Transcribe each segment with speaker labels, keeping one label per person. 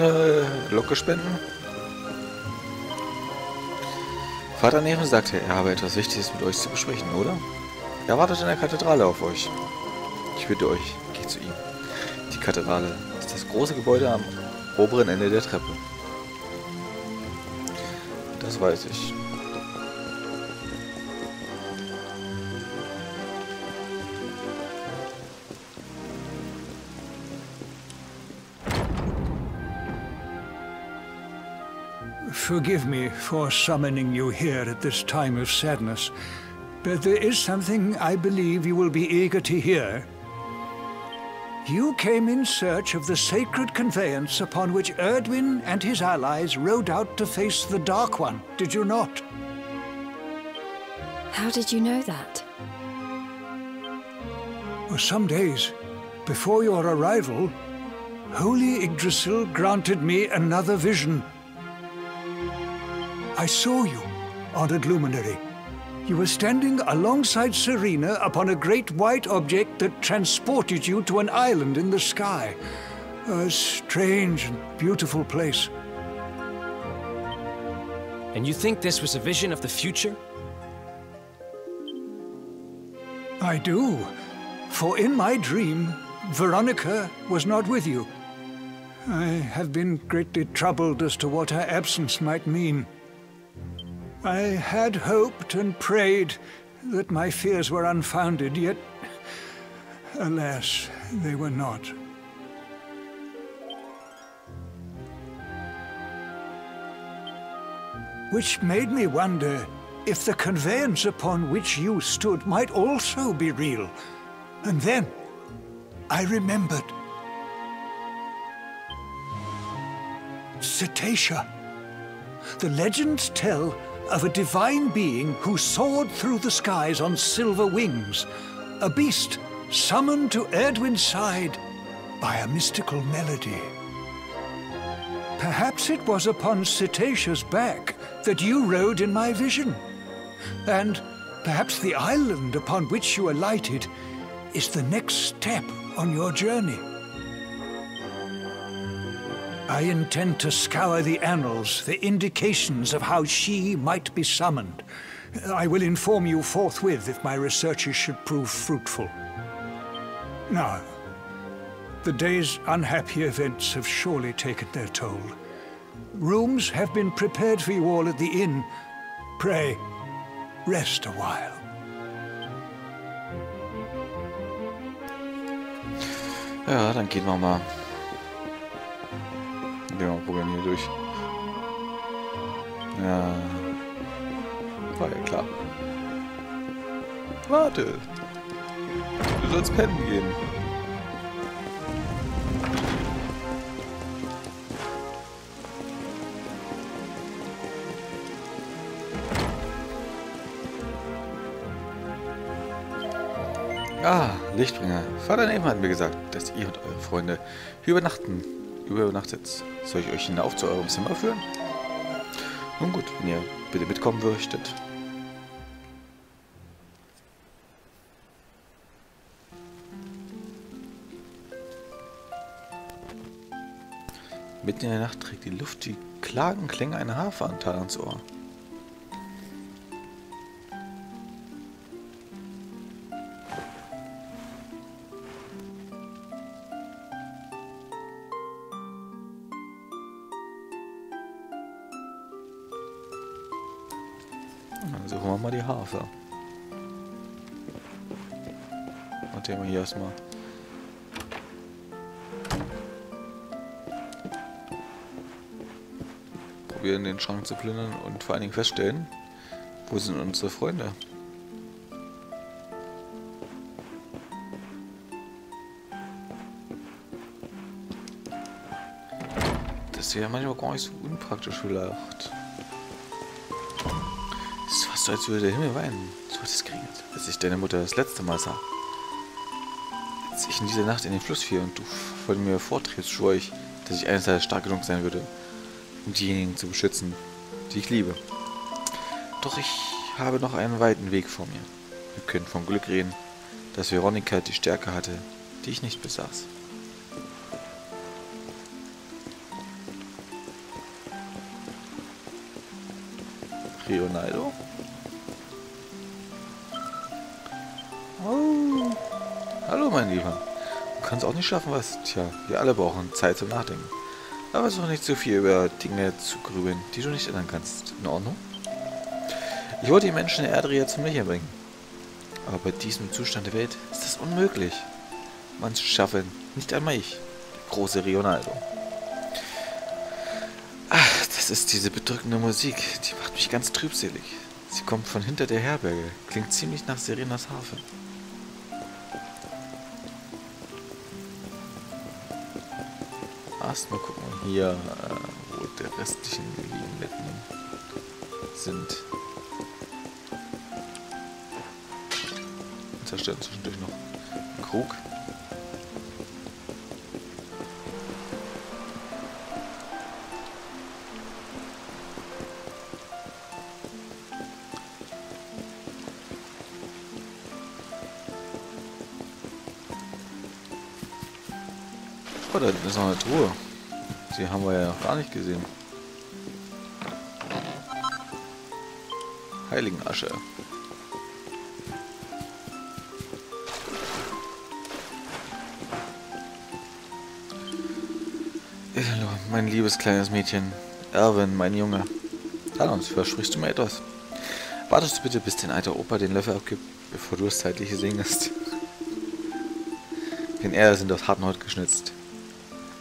Speaker 1: eine Locke spenden? Vater Neven sagte, er habe etwas Wichtiges mit euch zu besprechen, oder? Er wartet in der Kathedrale auf euch. Ich bitte euch, geht zu ihm. Die Kathedrale ist das große Gebäude am oberen Ende der Treppe. Das weiß ich.
Speaker 2: Forgive me for summoning you here at this time of sadness, but there is something I believe you will be eager to hear. You came in search of the sacred conveyance upon which Erdwin and his allies rode out to face the Dark One, did you not?
Speaker 3: How did you know that?
Speaker 2: For some days before your arrival, Holy Yggdrasil granted me another vision. I saw you, honored luminary. You were standing alongside Serena upon a great white object that transported you to an island in the sky. A strange and beautiful place.
Speaker 4: And you think this was a vision of the future?
Speaker 2: I do, for in my dream, Veronika was not with you. I have been greatly troubled as to what her absence might mean. I had hoped and prayed that my fears were unfounded, yet, alas, they were not. Which made me wonder if the conveyance upon which you stood might also be real. And then, I remembered. Cetacea. The legends tell of a divine being who soared through the skies on silver wings, a beast summoned to Erdwin's side by a mystical melody. Perhaps it was upon Cetacea's back that you rode in my vision, and perhaps the island upon which you alighted is the next step on your journey. I intend to scour the annals for indications of how she might be summoned. I will inform you forthwith if my researches should prove fruitful. Now, the day's unhappy events have surely taken their toll. Rooms have been prepared for you all at the inn. Pray, rest a while.
Speaker 1: Ja, dann gehen wir mal. Gehen wir mal probieren hier durch. Ja. War ja klar. Warte. Du sollst pennen gehen. Ah, Lichtbringer. Vater Neven hat mir gesagt, dass ihr und eure Freunde übernachtet. Soll ich euch hinauf zu eurem Zimmer führen? Nun gut, wenn ihr bitte mitkommen möchtet. Mitten in der Nacht trägt die Luft die klaren Klänge einer Harfe an Talans Ohr. Dann suchen wir mal die Harfe. Und nehmen wir hier erstmal. Probieren den Schrank zu plündern und vor allen Dingen feststellen, wo sind unsere Freunde? Das wäre manchmal gar nicht so unpraktisch vielleicht. Es ist fast so, als würde der Himmel weinen. So hat es geregnet, als ich deine Mutter das letzte Mal sah. Als ich in dieser Nacht in den Fluss fiel und du von mir vortriebst, schwor ich, dass ich eines Tages stark genug sein würde, um diejenigen zu beschützen, die ich liebe. Doch ich habe noch einen weiten Weg vor mir. Wir können vom Glück reden, dass Veronika die Stärke hatte, die ich nicht besaß. Ronaldo? Oh. Hallo, mein Lieber. Du kannst auch nicht schaffen, was... Tja, wir alle brauchen Zeit zum Nachdenken. Aber versuch nicht zu viel über Dinge zu grübeln, die du nicht ändern kannst. In Ordnung? Ich wollte die Menschen der Erde jetzt zum Lächeln bringen. Aber bei diesem Zustand der Welt ist das unmöglich. Man schaffe nicht einmal ich, der große Ronaldo. Ach, das ist diese bedrückende Musik. Die macht mich ganz trübselig. Sie kommt von hinter der Herberge. Klingt ziemlich nach Serenas Harfe. Erst mal gucken hier, wo die restlichen Lieben sind. Wir zerstören zwischendurch noch einen Krug. Oh, da ist noch eine Truhe. Die haben wir ja noch gar nicht gesehen. Heiligenasche. Mein liebes kleines Mädchen. Erwin, mein Junge. Talons, versprichst du mir etwas? Wartest du bitte, bis dein alter Opa den Löffel abgibt, bevor du das Zeitliche singst. Denn er sind aus harten Holz geschnitzt.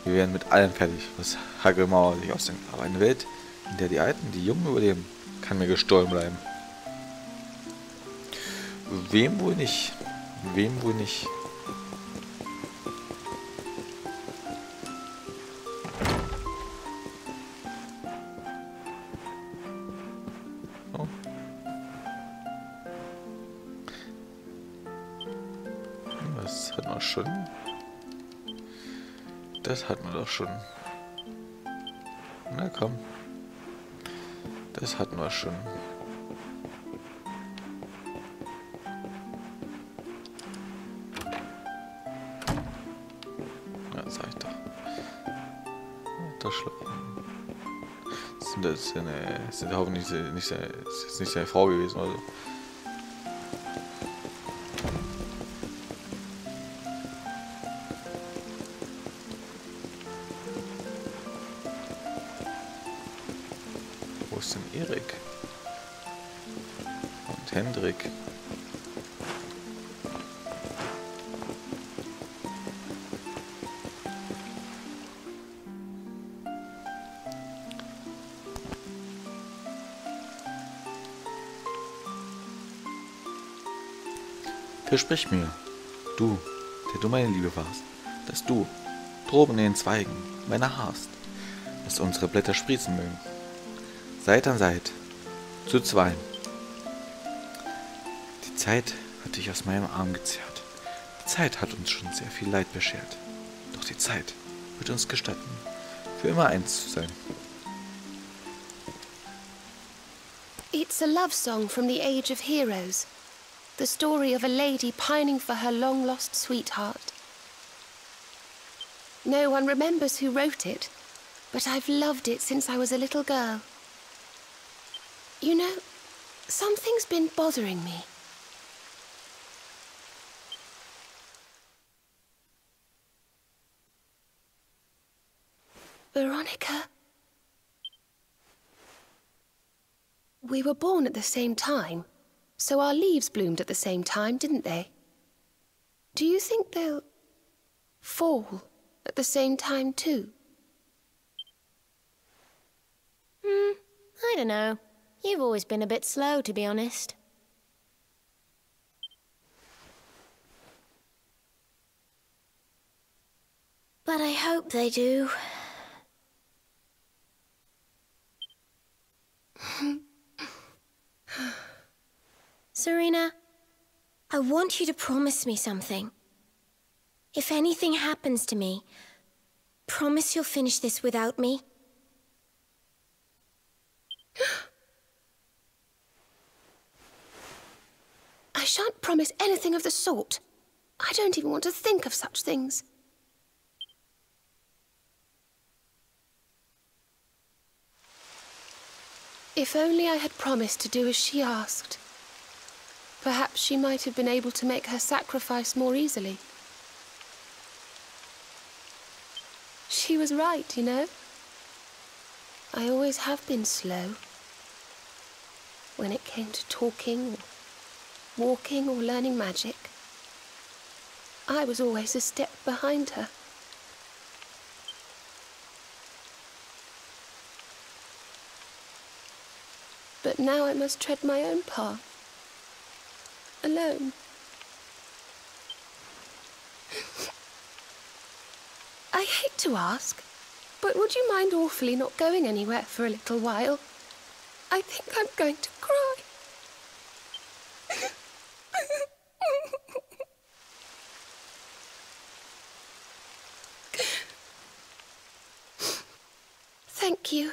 Speaker 1: Wir werden mit allem fertig, was Hagelmauer sich ausdenkt. Aber eine Welt, in der die Alten, die Jungen überleben, kann mir gestohlen bleiben. Wem wohl nicht? Wem wohl nicht? Oh. Das hat man schon. Das hat man doch schon. Na komm. Das hatten wir schon. Ja, das sag ich doch. Das sind hoffentlich nicht seine Frau gewesen, also. Wo ist denn Erik? Und Hendrik? Versprich mir, du, der du meine Liebe warst, dass du, droben in den Zweigen, meine hast, dass unsere Blätter sprießen mögen. Seit an Seit, zu zweien. Die Zeit hat dich aus meinem Arm gezerrt. Die Zeit hat uns schon sehr viel Leid beschert. Doch die Zeit wird uns gestatten, für immer eins zu sein.
Speaker 3: It's a love song from the age of heroes. The story of a lady pining for her long-lost sweetheart. No one remembers who wrote it, but I've loved it since I was a little girl. You know, something's been bothering me. Veronika? We were born at the same time. So our leaves bloomed at the same time, didn't they? Do you think they'll fall at the same time too?
Speaker 5: I don't know. You've always been a bit slow, to be honest. But I hope they do. Serena, I want you to promise me something. If anything happens to me, promise you'll finish this without me.
Speaker 3: I shan't promise anything of the sort. I don't even want to think of such things. If only I had promised to do as she asked. Perhaps she might have been able to make her sacrifice more easily. She was right, you know. I always have been slow. When it came to talking, or walking, or learning magic, I was always a step behind her. But now I must tread my own path. Alone. I hate to ask, but would you mind awfully not going anywhere for a little while? I think I'm going to cry. Thank you.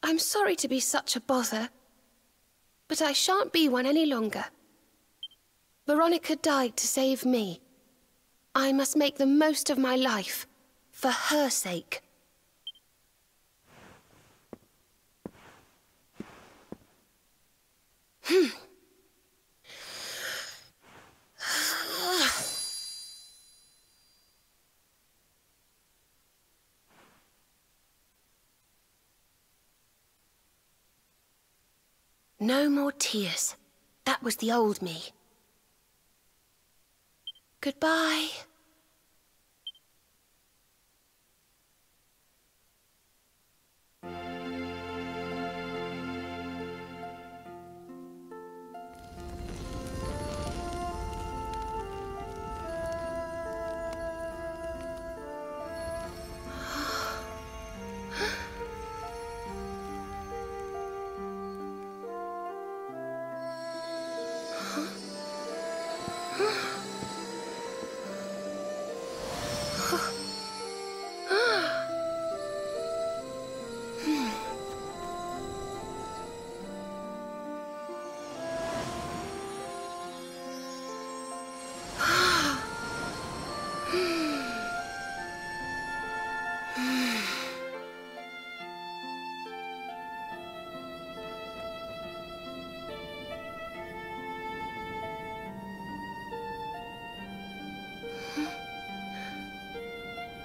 Speaker 3: I'm sorry to be such a bother, but I shan't be one any longer. Veronika died to save me. I must make the most of my life, for her sake. No more tears. That was the old me. Goodbye.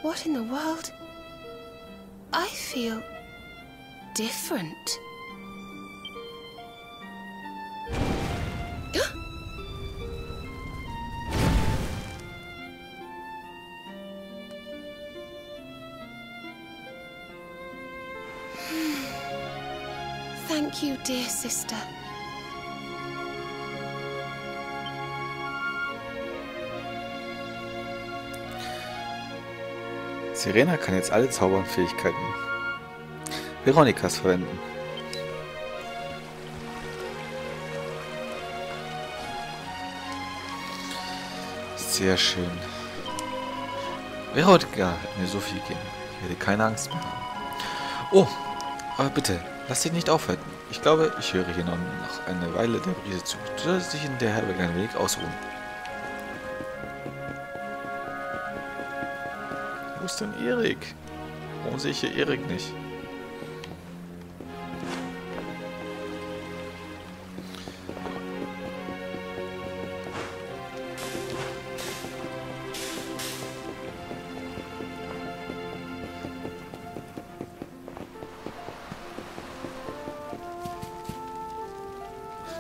Speaker 3: What in the world? I feel different. Thank you, dear sister.
Speaker 1: Serena kann jetzt alle Zaubernfähigkeiten Veronikas verwenden. Sehr schön. Veronika hat mir so viel gegeben. Ich werde keine Angst mehr haben. Oh, aber bitte, lass dich nicht aufhalten. Ich glaube, ich höre hier noch eine Weile der Brise zu. Du solltest dich in der Herberge ein wenig ausruhen. Wo ist denn Erik? Warum sehe ich hier Erik nicht?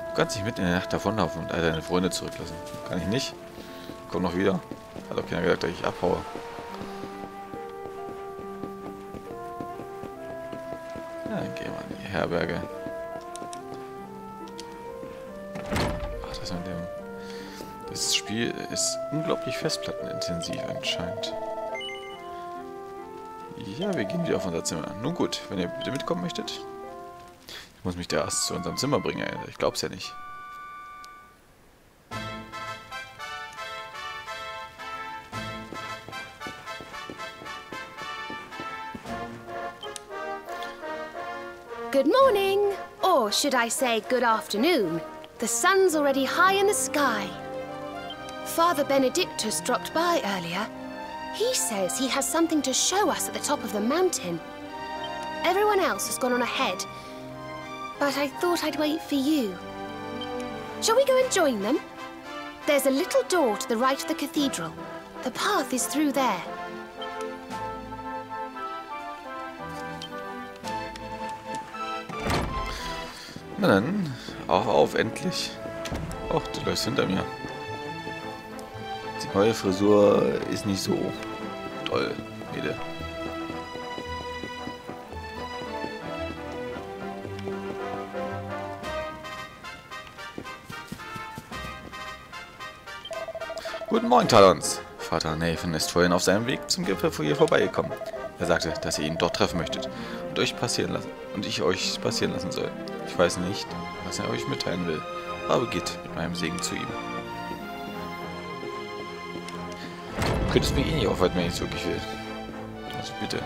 Speaker 1: Du kannst nicht mitten in der Nacht davonlaufen und all deine Freunde zurücklassen. Kann ich nicht? Komm noch wieder. Hat doch keiner gesagt, dass ich abhaue. Dann gehen wir in die Herberge. Ach, das mit dem... Das Spiel ist unglaublich festplattenintensiv anscheinend. Ja, wir gehen wieder auf unser Zimmer. Nun gut, wenn ihr bitte mitkommen möchtet. Ich muss mich da erst zu unserem Zimmer bringen, ey. Ich glaub's ja nicht.
Speaker 3: Good morning, or should I say good afternoon. The sun's already high in the sky. Father Benedictus dropped by earlier. He says he has something to show us at the top of the mountain. Everyone else has gone on ahead, but I thought I'd wait for you. Shall we go and join them? There's a little door to the right of the cathedral. The path is through there.
Speaker 1: Na dann, auf, endlich. Och, du läufst hinter mir. Die neue Frisur ist nicht so toll, Mädel. Guten Morgen, Talons. Vater Nathan ist vorhin auf seinem Weg zum Gipfel vor ihr vorbeigekommen. Er sagte, dass ihr ihn dort treffen möchtet und ich euch passieren lassen soll. Ich weiß nicht, was er euch mitteilen will, aber geht mit meinem Segen zu ihm. Du könntest mich eh nicht aufhalten, wenn ich es wirklich will. Also bitte.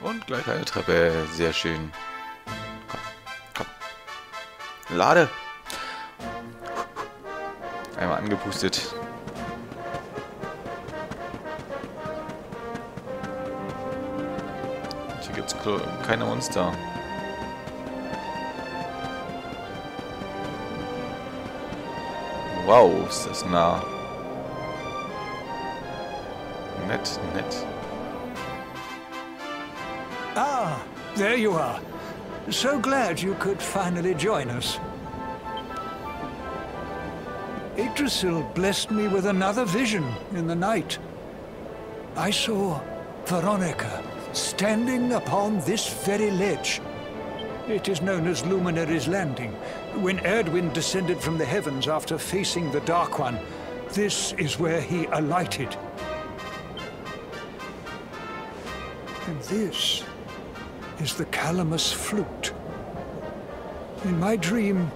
Speaker 1: Und gleich eine Treppe. Sehr schön. Komm. Lade. Einmal angepustet. Hier gibt es keine Monster. Wow, ist das nah. Nett.
Speaker 2: Ah, there you are. So glad you could finally join us. Yggdrasil blessed me with another vision in the night. I saw Veronika standing upon this very ledge. It is known as Luminary's Landing. When Erdwin descended from the heavens after facing the Dark One, this is where he alighted. And this is the Calamus flute. In my dream,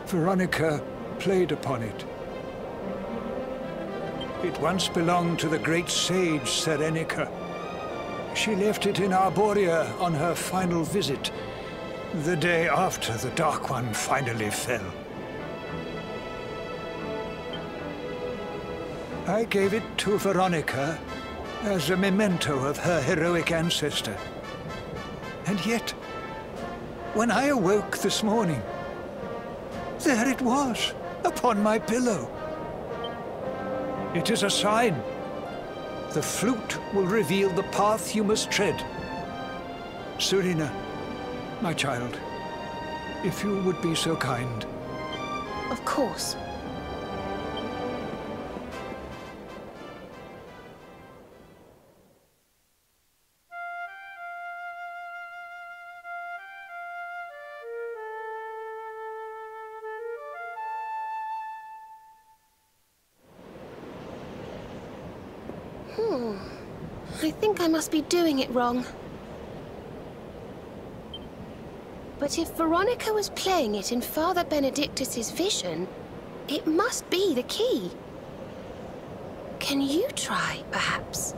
Speaker 2: Veronika played upon it. It once belonged to the great sage Serenica. She left it in Arborea on her final visit, the day after the Dark One finally fell. I gave it to Veronika as a memento of her heroic ancestor. And yet, when I awoke this morning, there it was, upon my pillow. It is a sign. The flute will reveal the path you must tread. Serena, my child, if you would be so kind.
Speaker 3: Of course. I think I must be doing it wrong. But if Veronika was playing it in Father Benedictus's vision, it must be the key. Can you try, perhaps?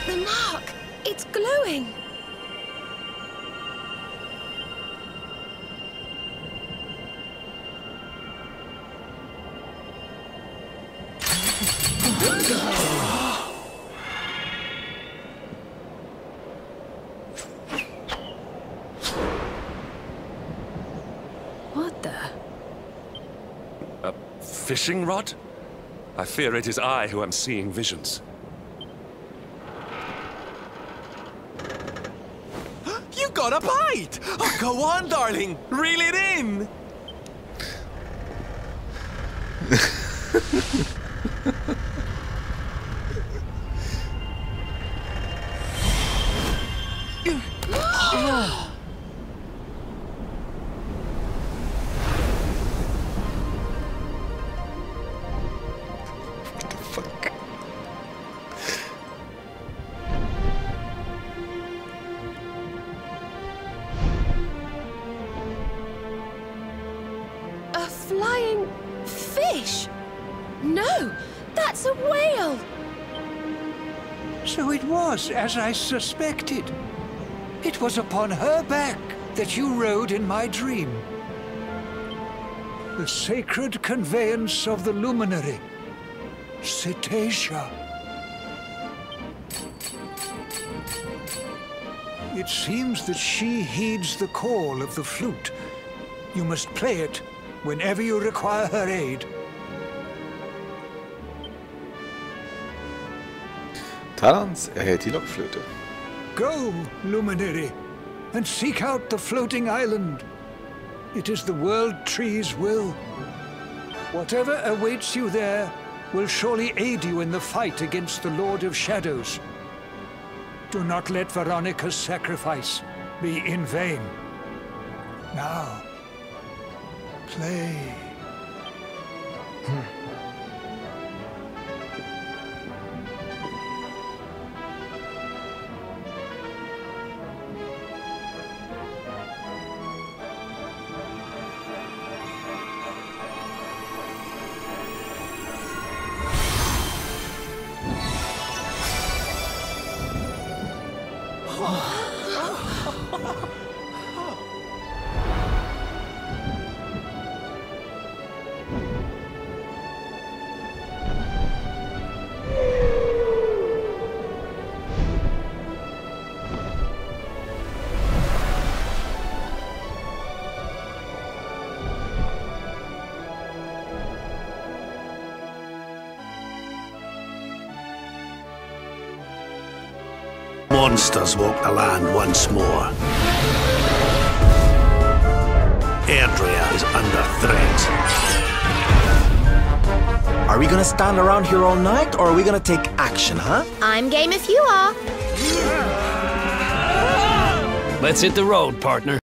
Speaker 3: The mark! It's glowing!
Speaker 6: Fishing rod? I fear it is I who am seeing visions.
Speaker 7: You got a bite! Oh, go on, darling! Reel it in!
Speaker 2: So it was as I suspected. It was upon her back that you rode in my dream. The sacred conveyance of the luminary, Cetacea. It seems that she heeds the call of the flute. You must play it whenever you require her aid.
Speaker 1: Talons erhält die Lockflöte.
Speaker 2: Go, luminary, and seek out the floating island. It is the World Tree's will. Whatever awaits you there will surely aid you in the fight against the Lord of Shadows. Do not let Veronica's sacrifice be in vain. Now, play.
Speaker 8: Monsters walk the land once more. Erdrea is under threat.
Speaker 9: Are we gonna stand around here all night, or are we gonna take action, huh?
Speaker 5: I'm game if you are.
Speaker 4: Let's hit the road, partner.